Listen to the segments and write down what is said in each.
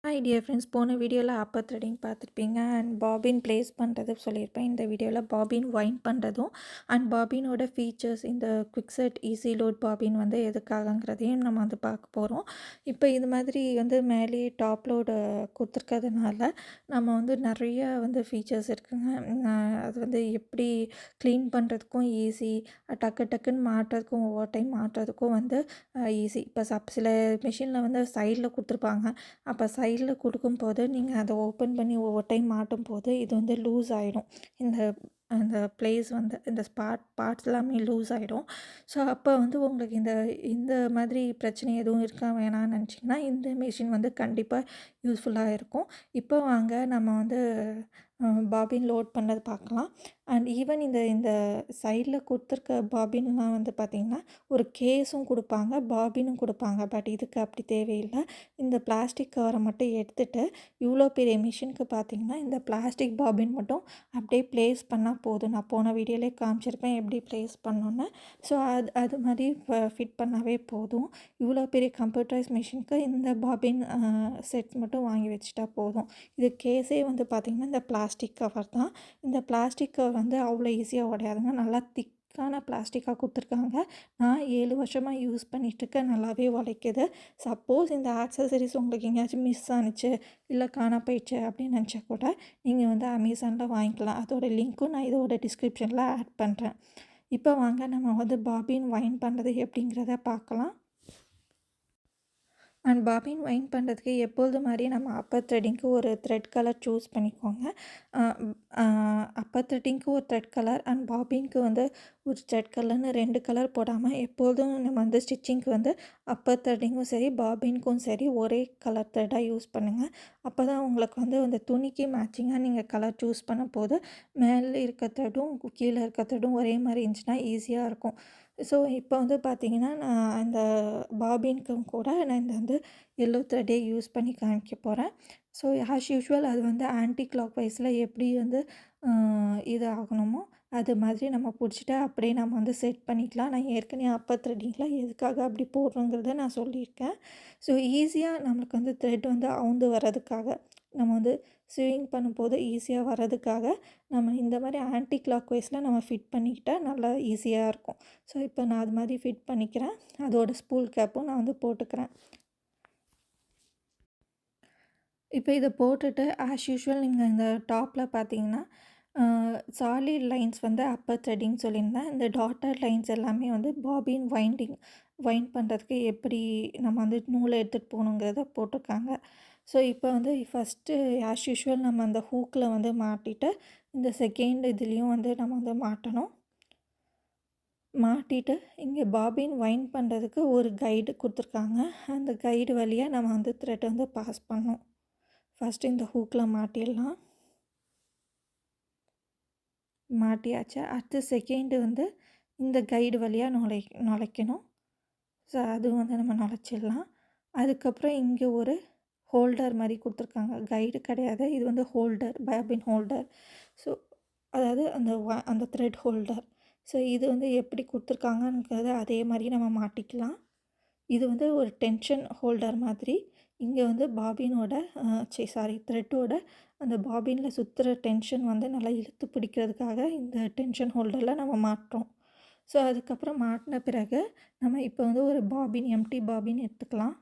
Hi dear friends, போன வீடியோவில் Appar threading பார்த்துருப்பீங்க அண்ட் பாபின் ப்ளேஸ் பண்ணுறது சொல்லியிருப்பேன். இந்த வீடியோவில் பாபின் வைண்ட் பண்ணுறதும் அண்ட் பாபினோட ஃபீச்சர்ஸ், இந்த quick set easy load bobbin வந்து எதுக்காகங்கிறதையும் நம்ம வந்து பார்க்க போகிறோம். இப்போ இது மாதிரி வந்து மேலேயே டாப் லோடு கொடுத்துருக்கிறதுனால நம்ம வந்து நிறைய வந்து ஃபீச்சர்ஸ் இருக்குங்க. அது வந்து எப்படி க்ளீன் பண்ணுறதுக்கும் ஈஸி, டக்குன்னு மாட்டுறதுக்கும் ஒவ்வொரு டைம் மாட்டுறதுக்கும் வந்து ஈஸி. இப்போ சில மிஷினில் வந்து சைடில் கொடுத்துருப்பாங்க. அப்போ சைடில் கொடுக்கும்போது நீங்கள் அதை ஓப்பன் பண்ணி ஒவ்வொரு டைம் மாட்டும்போது இது வந்து லூஸ் ஆகிடும். இந்த அந்த ப்ளேஸ் வந்து இந்த பார்ட்ஸ் எல்லாமே லூஸ் ஆகிடும். ஸோ அப்போ வந்து உங்களுக்கு இந்த இந்த மாதிரி பிரச்சனை எதுவும் இருக்க வேணாம்னு நினச்சிங்கன்னா இந்த மிஷின் வந்து கண்டிப்பாக யூஸ்ஃபுல்லாக இருக்கும். இப்போ வாங்க நம்ம வந்து பாபின் லோட் பண்ணது பார்க்கலாம். அண்ட் ஈவன் இந்த இந்த சைடில் கொடுத்துருக்க பாபின்லாம் வந்து பார்த்திங்கன்னா ஒரு கேஸும் கொடுப்பாங்க, பாபினும் கொடுப்பாங்க. பட் இதுக்கு அப்படி தேவையில்லை. இந்த பிளாஸ்டிக் கவரை மட்டும் எடுத்துகிட்டு இவ்வளோ பெரிய மிஷினுக்கு பார்த்திங்கன்னா இந்த பிளாஸ்டிக் பாபின் மட்டும் அப்படியே ப்ளேஸ் பண்ணால் போதும். நான் போன வீடியோலே காமிச்சிருப்பேன் எப்படி ப்ளேஸ் பண்ணோன்னு. ஸோ அது மாதிரி ஃபிட் பண்ணாவே போதும். இவ்வளோ பெரிய கம்ப்யூட்டரைஸ் மிஷினுக்கு இந்த பாபின் செட்ஸ் மட்டும் வாங்கி வச்சுட்டா போதும். இது கேஸே வந்து பார்த்திங்கன்னா இந்த பிளாஸ்டிக் கவர் தான். இந்த பிளாஸ்டிக் கவர் வந்து அவ்வளோ ஈஸியாக உடையாதுங்க. நல்லா திக்கான பிளாஸ்டிக்காக கொடுத்துருக்காங்க. நான் 7 வருஷமாக யூஸ் பண்ணிகிட்ருக்கேன். நல்லாவே உழைக்குது. சப்போஸ் இந்த ஆக்சசரிஸ் உங்களுக்கு எங்கேயாச்சும் மிஸ் ஆனிச்சு, இல்லை காணா போயிடுச்சு அப்படின்னு நினச்சா கூட நீங்கள் வந்து அமேசானில் வாங்கிக்கலாம். அதோட லிங்க்கும் நான் இதோட டிஸ்கிரிப்ஷனில் ஆட் பண்ணுறேன். இப்போ வாங்க நம்ம வந்து பாபின் வைண்ட் பண்ணுறது எப்படிங்கிறத பார்க்கலாம். அண்ட் பாபின் வைண்ட் பண்ணுறதுக்கு எப்பொழுது மாதிரி நம்ம அப்பர் த்ரெட்டிங்க்கு ஒரு த்ரெட் கலர் சூஸ் பண்ணிக்கோங்க. அப்பர் த்ரெட்டிங்க்கு ஒரு த்ரெட் கலர் அண்ட் பாபின்க்கு வந்து ஒரு த்ரெட் கலர்னு 2 கலர் போடாமல் எப்போதும் நம்ம வந்து ஸ்டிச்சிங்க்கு வந்து அப்பர் த்ரெட்டிங்கும் சரி பாபின்க்கும் சரி ஒரே கலர் த்ரெட்டாக யூஸ் பண்ணுங்கள். அப்போ தான் உங்களுக்கு வந்து அந்த துணிக்கு மேட்சிங்காக நீங்கள் கலர் சூஸ் பண்ண போது மேலே இருக்க த்ரெட்டும் கீழே இருக்க த்ரெட்டும் ஒரே மாதிரி இருந்துச்சுன்னா ஈஸியாக இருக்கும். ஸோ இப்போ வந்து பார்த்திங்கன்னா நான் இந்த பாபின்க்கும் கூட நான் இந்த வந்து எல்லோ த்ரெட்டே யூஸ் பண்ணி காமிக்க போகிறேன். ஸோ ஆஸ் யூஷுவல் அது வந்து ஆன்டி கிளாக் வைஸில் எப்படி வந்து இது ஆகணுமோ அது மாதிரி நம்ம பிடிச்சிட்டு அப்படியே நம்ம வந்து செட் பண்ணிக்கலாம். நான் ஏற்கனவே அப்பர் த்ரெட்டிங்கில் எதுக்காக அப்படி போடுறோங்கிறத நான் சொல்லியிருக்கேன். ஸோ ஈஸியாக நம்மளுக்கு வந்து த்ரெட் வந்து அவுந்து வர்றதுக்காக, நம்ம வந்து ஸ்விங் பண்ணும்போது ஈஸியாக வர்றதுக்காக நம்ம இந்த மாதிரி ஆன்டி கிளாக் வைஸில் நம்ம ஃபிட் பண்ணிக்கிட்டால் நல்லா ஈஸியாக இருக்கும். ஸோ இப்போ நான் அது மாதிரி ஃபிட் பண்ணிக்கிறேன். அதோட ஸ்பூல் கேப்பும் நான் வந்து போட்டுக்கிறேன். இப்போ இதை போட்டுட்டு ஆஸ் யூஷுவல் நீங்கள் இந்த டாப்பில் பார்த்தீங்கன்னா சாலிட் லைன்ஸ் வந்து அப்பர் த்ரெட்டிங் சொல்லியிருந்தேன். இந்த டாட்டட் லைன்ஸ் எல்லாமே வந்து பாபின் வைண்ட் பண்ணுறதுக்கு எப்படி நம்ம வந்து நூலை எடுத்துகிட்டு போகணுங்கிறத போட்டிருக்காங்க. ஸோ இப்போ வந்து ஃபஸ்ட்டு ஆஸ் யூஷுவல் நம்ம அந்த ஹூக்கில் வந்து மாட்டிட்டு இந்த செகண்ட் இதுலேயும் வந்து நம்ம வந்து மாட்டணும். மாட்டிட்டு இங்கே பாபின் வைண்ட் பண்ணுறதுக்கு ஒரு கைடு கொடுத்துருக்காங்க. அந்த கைடு வழியாக நம்ம வந்து த்ரெட் வந்து பாஸ் பண்ணணும். ஃபஸ்ட்டு இந்த ஹூக்கில் மாட்டிடலாம். மாட்டியாச்சு. அடுத்து செகண்டு வந்து இந்த கைடு வழியாக நுழைக்கணும். ஸோ அதுவும் வந்து நம்ம நுழைச்சிடலாம். அதுக்கப்புறம் இங்கே ஒரு ஹோல்டர் மாதிரி கொடுத்துருக்காங்க. கைடு கிடையாது, இது வந்து ஹோல்டர், பாபின் ஹோல்டர். ஸோ அதாவது அந்த த்ரெட் ஹோல்டர். ஸோ இது வந்து எப்படி கொடுத்துருக்காங்கங்கிறத அதே மாதிரி நம்ம மாட்டிக்கலாம். இது வந்து ஒரு டென்ஷன் ஹோல்டர் மாதிரி. இங்கே வந்து பாபினோட த்ரெட்டோட அந்த பாபினில் சுற்றுற டென்ஷன் வந்து நல்லா இழுத்து பிடிக்கிறதுக்காக இந்த டென்ஷன் ஹோல்டரில் நம்ம மாட்டுறோம். ஸோ அதுக்கப்புறம் மாட்டின பிறகு நம்ம இப்போ வந்து ஒரு எம்டி பாபின் எடுத்துக்கலாம்.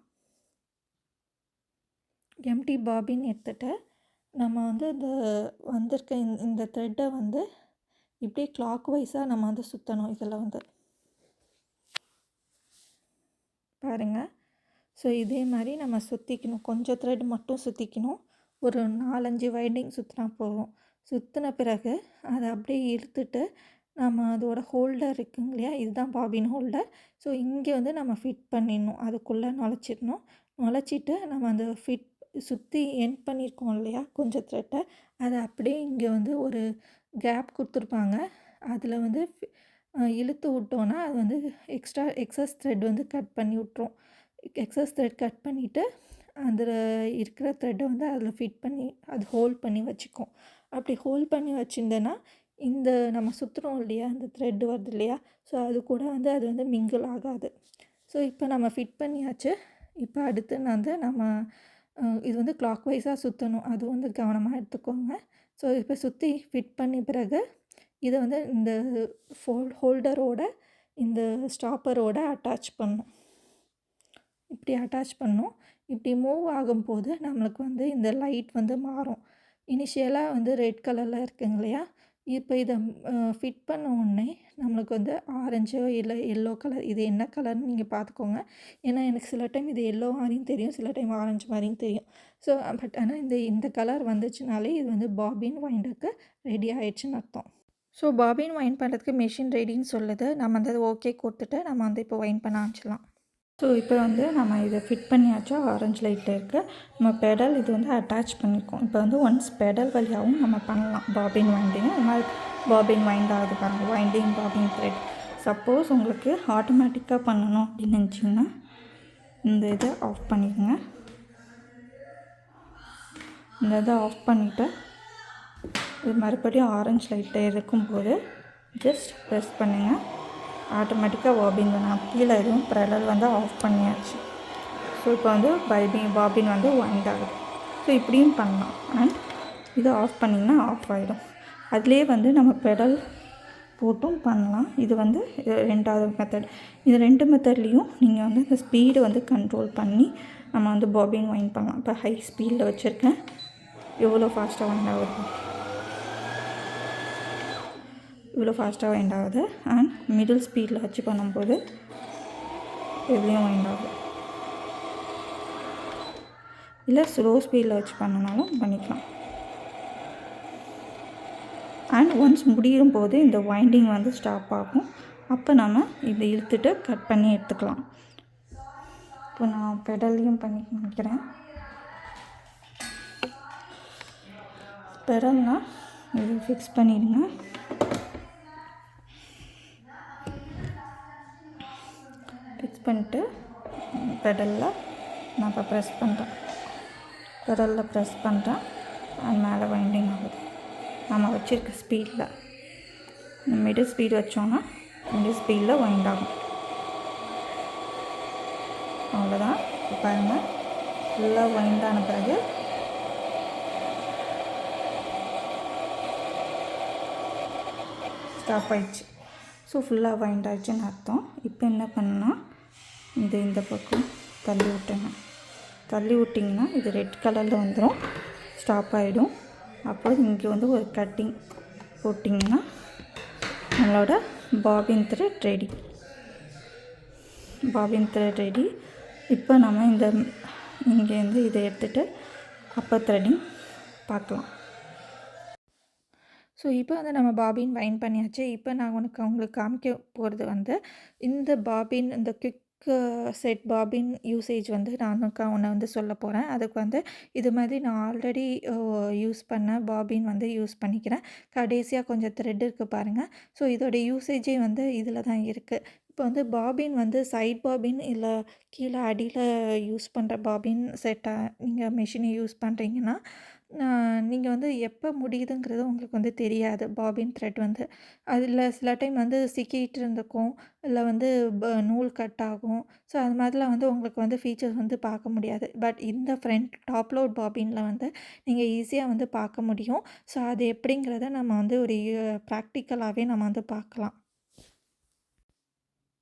எம்டி பாபின் எடுத்துகிட்டு நம்ம வந்து இந்த வந்திருக்க இந்த த்ரெட்டை வந்து இப்படியே கிளாக் வைஸாக நம்ம வந்து சுற்றணும். இதில் வந்து பாருங்கள். ஸோ இதே மாதிரி நம்ம சுற்றிக்கணும். கொஞ்சம் த்ரெட் மட்டும் சுற்றிக்கணும். ஒரு 4-5 வைண்டிங் சுற்றினா போதும். சுற்றின பிறகு அதை அப்படியே இழுத்துட்டு நம்ம அதோட ஹோல்டர் இருக்குங்க இல்லையா, இதுதான் பாபின் ஹோல்டர். ஸோ இங்கே வந்து நம்ம ஃபிட் பண்ணிடணும். அதுக்குள்ளே நுழைச்சிட்டு நம்ம அந்த சுற்றி எண்ட் பண்ணியிருக்கோம் இல்லையா கொஞ்சம் த்ரெட்டை, அதை அப்படியே இங்கே வந்து ஒரு கேப் கொடுத்துருப்பாங்க. அதில் வந்து இழுத்து விட்டோன்னா அது வந்து எக்ஸஸ் த்ரெட் வந்து கட் பண்ணி விட்ரும். எக்ஸஸ் த்ரெட் கட் பண்ணிவிட்டு அதில் இருக்கிற த்ரெட்டை வந்து அதில் ஃபிட் பண்ணி அது ஹோல்ட் பண்ணி வச்சுக்கும். அப்படி ஹோல்ட் பண்ணி வச்சுருந்தேன்னா இந்த நம்ம சுற்றுறோம் இல்லையா, அந்த த்ரெட் வருது இல்லையா, ஸோ அது கூட வந்து அது வந்து மிங்கிள் ஆகாது. ஸோ இப்போ நம்ம ஃபிட் பண்ணியாச்சு. இப்போ அடுத்து நம்ம இது வந்து கிளாக் வைஸாக சுற்றணும். அது வந்து கவனமாக எடுத்துக்கோங்க. ஸோ இப்போ சுற்றி ஃபிட் பண்ணி பிறகு இதை வந்து இந்த ஹோல்டரோட இந்த ஸ்டாப்பரோட அட்டாச் பண்ணணும். இப்படி அட்டாச் பண்ணணும். இப்படி மூவ் ஆகும்போது நம்மளுக்கு வந்து இந்த லைட் வந்து மாறும். இனிஷியலாக வந்து ரெட் கலரில் இருக்குங்க இல்லையா? இப்போ இதை ஃபிட் பண்ண உடனே நம்மளுக்கு வந்து ஆரஞ்சோ இல்லை எல்லோ கலர், இது என்ன கலர்னு நீங்கள் பார்த்துக்கோங்க. ஏன்னா எனக்கு சில டைம் இது எல்லோ மாதிரியும் தெரியும், சில டைம் ஆரஞ்சு மாதிரியும் தெரியும். ஸோ பட் ஆனால் இந்த கலர் வந்துச்சுனாலே இது வந்து பாபின் வைண்டருக்கு ரெடி ஆகிடுச்சின்னு அர்த்தம். ஸோ பாபின் வைண்ட் பண்ணுறதுக்கு மெஷின் ரெடின்னு சொல்லுது. நம்ம வந்து ஓகே கொடுத்துட்டு நம்ம வந்து இப்போ வைண்ட் பண்ண ஆரம்பிச்சிடலாம். ஸோ இப்போ வந்து நம்ம இதை ஃபிட் பண்ணியாச்சா, ஆரஞ்சு லைட்டில் இருக்குது. நம்ம பெடல் இது வந்து அட்டாச் பண்ணியிருக்கோம். இப்போ வந்து ஒன்ஸ் பெடல் வழியாகவும் நம்ம பண்ணலாம் பாபின் வைண்டிங். அது மாதிரி பாபின் வைண்ட் ஆகுது பாருங்கள், வைண்டிங் பாபின் த்ரெட். சப்போஸ் உங்களுக்கு ஆட்டோமேட்டிக்காக பண்ணணும் அப்படின்னு நினச்சிங்கன்னா இந்த இதை ஆஃப் பண்ணிக்கோங்க. இந்த இதை ஆஃப் பண்ணிவிட்டு இது மறுபடியும் ஆரஞ்சு லைட்டில் இருக்கும்போது ஜஸ்ட் ப்ரெஸ் பண்ணுங்கள். ஆட்டோமேட்டிக்காக பாபின் நான் கீழே எதுவும் பெடல் வந்து ஆஃப் பண்ணியாச்சு. ஸோ இப்போ வந்து பாபின் வந்து வைண்ட் ஆகுது. ஸோ இப்படியும் பண்ணலாம். அண்ட் இதை ஆஃப் பண்ணிங்கன்னா ஆஃப் ஆகிடும். அதுலேயே வந்து நம்ம பெடல் போட்டும் பண்ணலாம். இது வந்து ரெண்டாவது மெத்தட். இது 2 மெத்தட்லேயும் நீங்கள் வந்து இந்த ஸ்பீடு வந்து கண்ட்ரோல் பண்ணி நம்ம வந்து பாபின் வைண்ட் பண்ணலாம். இப்போ ஹை ஸ்பீடில் வச்சுருக்கேன், எவ்வளோ ஃபாஸ்ட்டாக வைண்ட் ஆகுது, இவ்வளோ ஃபாஸ்ட்டாக வைண்ட் ஆகுது. அண்ட் மிடில் ஸ்பீடில் வச்சு பண்ணும்போது எவ்வளோ வைண்ட் ஆகுது. இல்லை ஸ்லோ ஸ்பீடில் வச்சு பண்ணனாலும் பண்ணிக்கலாம். அண்ட் ஒன்ஸ் முடியும் போது இந்த வைண்டிங் வந்து ஸ்டாப் ஆகும். அப்போ நம்ம இதை இழுத்துட்டு கட் பண்ணி எடுத்துக்கலாம். இப்போ நான் பெடல்லையும் பண்ணி நினைக்கிறேன். பெடல்னால் இது ஃபிக்ஸ் பண்ணிடுங்க. ஃபிக்ஸ் பண்ணிட்டு பெடலில் நான் இப்போ ப்ரெஸ் பண்ணுறேன். பெடலில் ப்ரெஸ் பண்ணுறேன். அது மேலே வைண்டிங் ஆகுது. நம்ம வச்சுருக்க ஸ்பீடில் மிடில் ஸ்பீடு வச்சோன்னா மிடில் ஸ்பீடில் வைண்ட் ஆகும். அவ்வளோதான். இப்போ பாருங்கள், ஃபுல்லாக வைண்ட் ஆன பிறகு ஸ்டாப் ஆயிடுச்சு. ஸோ ஃபுல்லாக வைண்ட் ஆயிடுச்சுன்னு அர்த்தம். இப்போ என்ன பண்ணால் இந்த பக்கம் தள்ளி விட்டுங்க. தள்ளி விட்டிங்கன்னா இது ரெட் கலரில் வந்துடும், ஸ்டாப் ஆகிடும். அப்புறம் இங்கே வந்து ஒரு கட்டிங் போட்டிங்கன்னா நம்மளோட bobbin thread ready. Bobbin thread ready. இப்போ நம்ம இங்கேருந்து இதை எடுத்துகிட்டு அப்பர் த்ரெட்டிங் பார்க்கலாம். ஸோ இப்போ வந்து நம்ம பாபின் வைண்ட் பண்ணியாச்சு. இப்போ நான் உங்களுக்கு காமிக்க போகிறது வந்து இந்த பாபின், இந்த குவிக் செட் பாபின் யூசேஜ் வந்து நான் ஒன்று வந்து சொல்ல போகிறேன். அதுக்கு வந்து இது மாதிரி நான் ஆல்ரெடி யூஸ் பண்ண பாபின் வந்து யூஸ் பண்ணிக்கிறேன். கடைசியாக கொஞ்சம் த்ரெட் இருக்குது பாருங்கள். ஸோ இதோடைய யூசேஜே வந்து இதில் தான் இருக்குது. இப்போ வந்து பாபின் வந்து சைட் பாபின் இல்லை கீழே அடியில் யூஸ் பண்ணுற பாபின் செட்டை நீங்கள் மிஷினை யூஸ் பண்ணுறீங்கன்னா நீங்கள் வந்து எப்போ முடியுதுங்கிறது உங்களுக்கு வந்து தெரியாது. பாபின் த்ரெட் வந்து அதில் சில டைம் வந்து சிக்கிட்டு இருந்துக்கும், இல்லை வந்து நூல் கட் ஆகும். ஸோ அது மாதிரிலாம் வந்து உங்களுக்கு வந்து ஃபீச்சர்ஸ் வந்து பார்க்க முடியாது. பட் இந்த ஃப்ரண்ட் டாப் லோட் பாபினில் வந்து நீங்கள் ஈஸியாக வந்து பார்க்க முடியும். ஸோ அது எப்படிங்கிறத நம்ம வந்து ஒரு ப்ராக்டிக்கலாகவே நம்ம வந்து பார்க்கலாம்.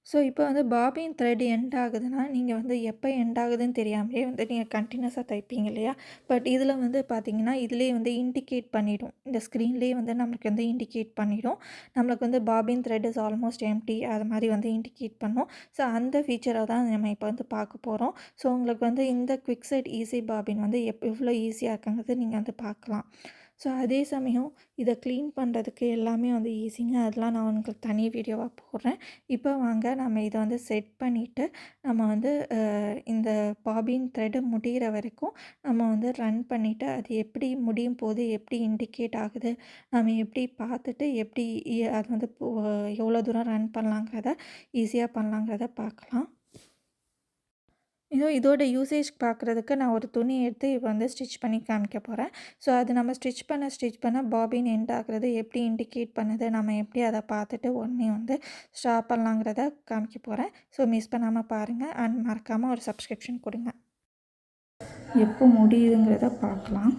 ஸோ இப்போ வந்து பாபின் த்ரெட் எண்ட் ஆகுதுன்னா, நீங்கள் வந்து எப்போ எண்ட் ஆகுதுன்னு தெரியாமலே வந்து நீங்கள் கண்டினியூஸாக தைப்பீங்க இல்லையா? பட் இதில் வந்து பார்த்தீங்கன்னா, இதிலேயே வந்து இண்டிகேட் பண்ணிடும். இந்த ஸ்க்ரீன்லேயே வந்து நம்மளுக்கு வந்து இண்டிகேட் பண்ணிடும். நம்மளுக்கு வந்து bobbin thread is almost empty அது மாதிரி வந்து இண்டிகேட் பண்ணும். ஸோ அந்த ஃபீச்சரை தான் நம்ம இப்போ வந்து பார்க்க போகிறோம். ஸோ உங்களுக்கு வந்து இந்த குவிக் செட் ஈஸி பாபின் வந்து எவ்வளோ ஈஸியாக இருக்குங்கிறது நீங்கள் வந்து பார்க்கலாம். ஸோ அதே சமயம் இதை க்ளீன் பண்ணுறதுக்கு எல்லாமே வந்து ஈஸிங்க. அதெல்லாம் நான் உங்களுக்கு தனி வீடியோவாக போடுறேன். இப்போ வாங்க நம்ம இதை வந்து செட் பண்ணிவிட்டு நம்ம வந்து இந்த பாபின் த்ரெட்டு முடிகிற வரைக்கும் நம்ம வந்து ரன் பண்ணிவிட்டு அது எப்படி முடியும் போது எப்படி இண்டிகேட் ஆகுது, நம்ம எப்படி பார்த்துட்டு எப்படி அது வந்து எவ்வளோ தூரம் ரன் பண்ணலாங்கிறத ஈஸியாக பண்ணலாங்கிறத பார்க்கலாம். இதோட யூசேஜ் பார்க்குறதுக்கு நான் ஒரு துணி எடுத்து இப்போ வந்து ஸ்டிச் பண்ணி காமிக்க போகிறேன். ஸோ அது நம்ம ஸ்டிச் பண்ண பாபின் எண்ட் ஆகுறது எப்படி இண்டிகேட் பண்ணுது, நம்ம எப்படி அதை பார்த்துட்டு உடனே வந்து ஸ்டாப் பண்ணலாங்கிறத காமிக்க போகிறேன். ஸோ மிஸ் பண்ணாமல் பாருங்கள். அண்ட் மறக்காமல் ஒரு சப்ஸ்கிரிப்ஷன் கொடுங்க. எப்போ முடியுதுங்கிறத பார்க்கலாம்.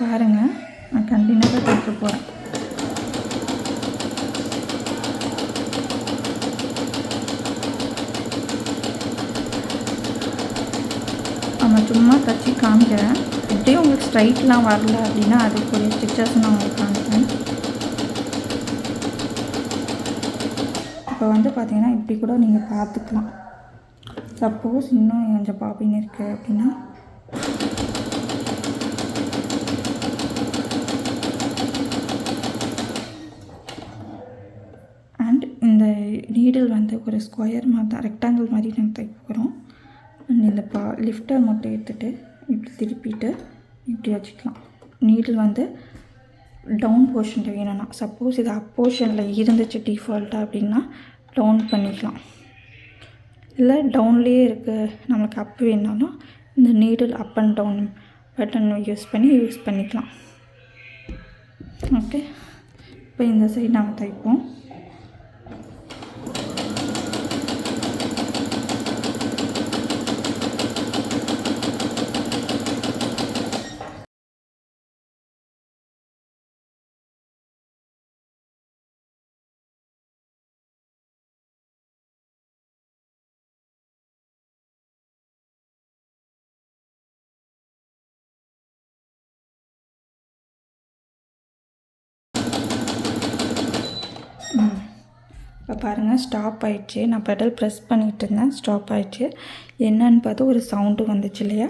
பாருங்கள், நான் கண்டினியூவாக தைக்க போகிறேன். நம்ம சும்மா தைச்சி காமிக்கிறேன். இப்படியே உங்களுக்கு ஸ்ட்ரைட்லாம் வரல அப்படின்னா அதுக்குரிய ஸ்டிச்சஸ் நான் உங்களுக்கு காமிக்கிறேன். இப்போ வந்து பார்த்திங்கன்னா இப்படி கூட நீங்கள் பார்த்துக்கலாம். சப்போஸ் இன்னும் கொஞ்சம் பாபின் இருக்குது அப்படின்னா அண்ட் இந்த நீடில் வந்து ஒரு ஸ்கொயர் மாதிரி தான், ரெக்டாங்கிள் மாதிரி நம்ம தைக்க போகிறோம். அண்ட் இந்த லிஃப்டர் மட்டும் எடுத்துகிட்டு இப்படி திருப்பிட்டு இப்படி வச்சுக்கலாம். நீடில் வந்து டவுன் போர்ஷனில் வேணும்னா, சப்போஸ் இது அப் போர்ஷனில் இருந்துச்சு டிஃபால்ட்டாக அப்படின்னா டவுன் பண்ணிக்கலாம். இல்லை டவுன்லேயே இருக்குது நம்மளுக்கு அப் வேணாலும் இந்த needle up and down button use பண்ணிக்கலாம். ஓகே, இப்போ இந்த சைடு நம்ம தைப்போம். இப்போ பாருங்கள், ஸ்டாப் ஆகிடுச்சு. நான் பெடல் ப்ரெஸ் பண்ணிகிட்டு இருந்தேன், ஸ்டாப் ஆகிடுச்சு. என்னன்னு பார்த்தா ஒரு சவுண்டு வந்துச்சு இல்லையா?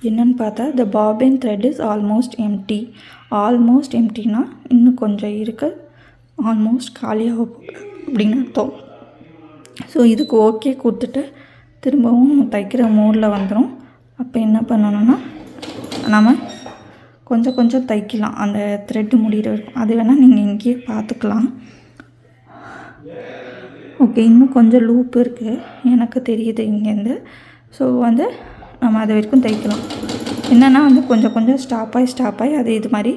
என்னன்னு பார்த்தா the bobbin thread is almost empty. Almost எம்டினா இன்னும் கொஞ்சம் இருக்குது, ஆல்மோஸ்ட் காலியாக அப்படின்னு அர்த்தம். ஸோ இதுக்கு ஓகே கொடுத்துட்டு திரும்பவும் தைக்கிற மோடில் வந்துடும். அப்போ என்ன பண்ணணுன்னா நம்ம கொஞ்சம் கொஞ்சம் தைக்கலாம் அந்த த்ரெட்டு முடிகிற வரைக்கும். அது வேணால் நீங்கள் இங்கேயே பார்த்துக்கலாம். ஓகே, இன்னும் கொஞ்சம் லூப் இருக்குது எனக்கு தெரியுது இங்கேருந்து. ஸோ வந்து நம்ம அது வரைக்கும் தைக்கலாம். என்னென்னா வந்து கொஞ்சம் கொஞ்சம் ஸ்டாப் ஆகி அது இது மாதிரி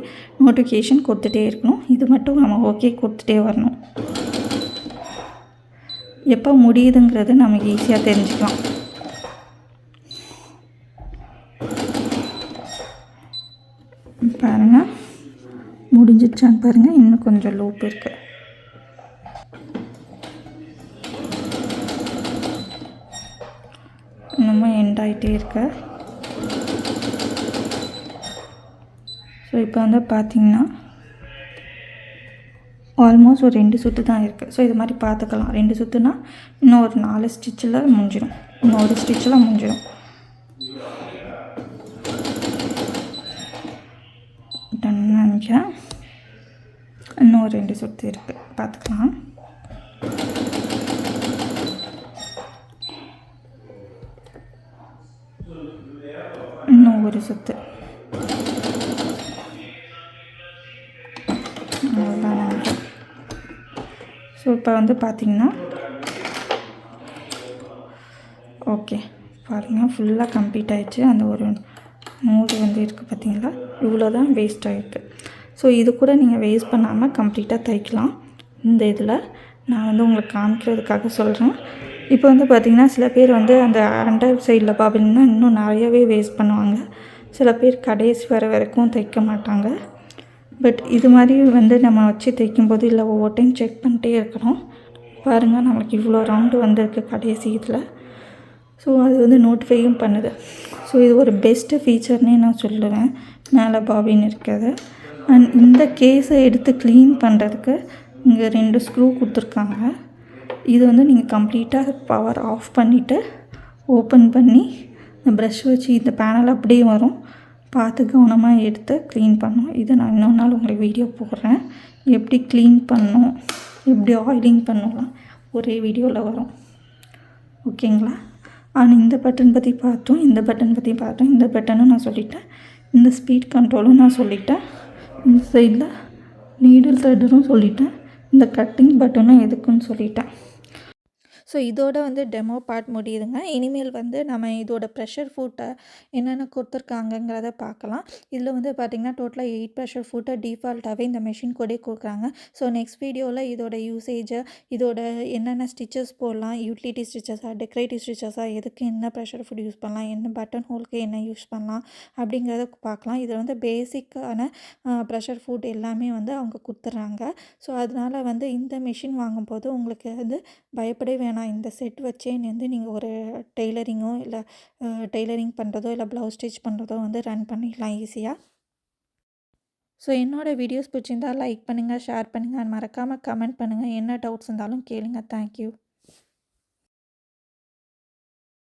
நோட்டிஃபிகேஷன் கொடுத்துட்டே இருக்கணும். இது மட்டும் நம்ம ஓகே கொடுத்துட்டே வரணும். எப்போ முடியுதுங்கிறது நமக்கு ஈஸியாக தெரிஞ்சுக்கலாம். பாருங்கள், முடிஞ்சிடுச்சான்னு பாருங்கள். இன்னும் கொஞ்சம் லூப் இருக்குது. இன்னமும் எண்ட் ஆகிட்டே இருக்கு. ஸோ இப்போ வந்து பார்த்திங்கன்னா ஆல்மோஸ்ட் ஒரு 2 சுற்று தான் இருக்குது. ஸோ இது மாதிரி பார்த்துக்கலாம். 2 சுற்றுனா இன்னும் ஒரு 4 ஸ்டிச்சில் முடிஞ்சிடும், இன்னும் ஒரு ஸ்டிச்சில் முடிஞ்சிடும். நினைக்கிறேன் இன்னும் ஒரு 2 சுற்று இருக்குது, பார்த்துக்கலாம். இன்னும் ஒரு சுற்று. அவ்வளோதான் நினைக்கிறேன். ஸோ இப்போ வந்து பார்த்திங்கன்னா ஓகே பாருங்கள், ஃபுல்லாக கம்ப்ளீட் ஆகிடுச்சு. அந்த ஒரு நூல் வந்து இருக்குது பார்த்திங்களா, இவ்வளோ தான் வேஸ்ட் ஆகிருக்கு. ஸோ இது கூட நீங்கள் வேஸ்ட் பண்ணாமல் கம்ப்ளீட்டாக தைக்கலாம். இந்த இதில் நான் வந்து உங்களுக்கு காமிக்கிறதுக்காக சொல்கிறேன். இப்போ வந்து பார்த்திங்கன்னா சில பேர் வந்து அந்த அண்டர் சைடில் பாபின்னா இன்னும் நிறையவே வேஸ்ட் பண்ணுவாங்க. சில பேர் கடைசி வரைக்கும் தைக்க மாட்டாங்க. பட் இது மாதிரி வந்து நம்ம வச்சு தைக்கும்போது இல்லை ஒவ்வொரு டைம் செக் பண்ணிட்டே இருக்கணும். பாருங்கள், நம்மளுக்கு இவ்வளோ ரவுண்டு வந்திருக்கு கடைசி இதில். ஸோ அது வந்து நோட்டிஃபையும் பண்ணுது. ஸோ இது ஒரு பெஸ்ட்டு ஃபீச்சர்னே நான் சொல்லுவேன், மேலே பாபின் இருக்கிறது. அண்ட் இந்த கேஸை எடுத்து க்ளீன் பண்ணுறதுக்கு இங்கே 2 ஸ்க்ரூ கொடுத்துருக்காங்க. இது வந்து நீங்கள் கம்ப்ளீட்டாக பவர் ஆஃப் பண்ணிவிட்டு ஓப்பன் பண்ணி இந்த ப்ரஷ் வச்சு இந்த பேனல் அப்படியே வரும், பார்த்து கவனமாக எடுத்து க்ளீன் பண்ணணும். இதை நான் இன்னொரு நாள் உங்களுக்கு வீடியோ போடுறேன், எப்படி க்ளீன் பண்ணணும், எப்படி ஆயிலிங் பண்ணலாம், ஒரே வீடியோவில் வரும். ஓகேங்களா? ஆனால் இந்த பட்டன் பற்றி பார்த்தோம், இந்த பட்டன் பற்றி பார்த்தோம். இந்த பட்டனும் நான் சொல்லிட்டேன், இந்த ஸ்பீட் கண்ட்ரோலும் நான் சொல்லிட்டேன். இந்த சைடில் நீடில் த்ரெட்டரும் சொல்லிட்டேன், இந்த கட்டிங் பட்டனும் எதுக்குன்னு சொல்லிட்டேன். ஸோ இதோட வந்து டெமோ பார்ட் முடியுதுங்க. இனிமேல் வந்து நம்ம இதோட ப்ரெஷர் ஃபுட்டை என்னென்ன கொடுத்துருக்காங்கங்கிறத பார்க்கலாம். இதில் வந்து பார்த்திங்கன்னா டோட்டலாக 8 ப்ரெஷர் ஃபுட்டை டிஃபால்ட்டாகவே இந்த மெஷின் கூடயே கொடுக்குறாங்க. ஸோ நெக்ஸ்ட் வீடியோவில் இதோட யூசேஜை, இதோட என்னென்ன ஸ்டிச்சஸ் போடலாம், யூட்டிலிட்டி ஸ்டிச்சஸாக, டெக்கரேட்டிவ் ஸ்டிச்சஸாக, எதுக்கு என்ன ப்ரெஷர் ஃபுட் யூஸ் பண்ணலாம், என்ன பட்டன் ஹோலுக்கு என்ன யூஸ் பண்ணலாம் அப்படிங்கிறத பார்க்கலாம். இதில் வந்து பேசிக்கான ப்ரெஷர் ஃபுட் எல்லாமே வந்து அவங்க கொடுத்துட்றாங்க. ஸோ அதனால் வந்து இந்த மிஷின் வாங்கும்போது உங்களுக்கு வந்து பயப்படவே வேணாம். இந்த செட் வச்சே வந்து நீங்கள் ஒரு டெய்லரிங்கோ இல்லை டெய்லரிங் பண்ணுறதோ இல்லை ப்ளவுஸ் ஸ்டிச் பண்ணுறதோ வந்து ரன் பண்ணிடலாம் ஈஸியாக. ஸோ என்னோடய வீடியோஸ் பிடிச்சிருந்தால் லைக் பண்ணுங்கள், ஷேர் பண்ணுங்கள், மறக்காமல் கமெண்ட் பண்ணுங்கள். என்ன டவுட்ஸ் இருந்தாலும் கேளுங்க. தேங்க்யூ.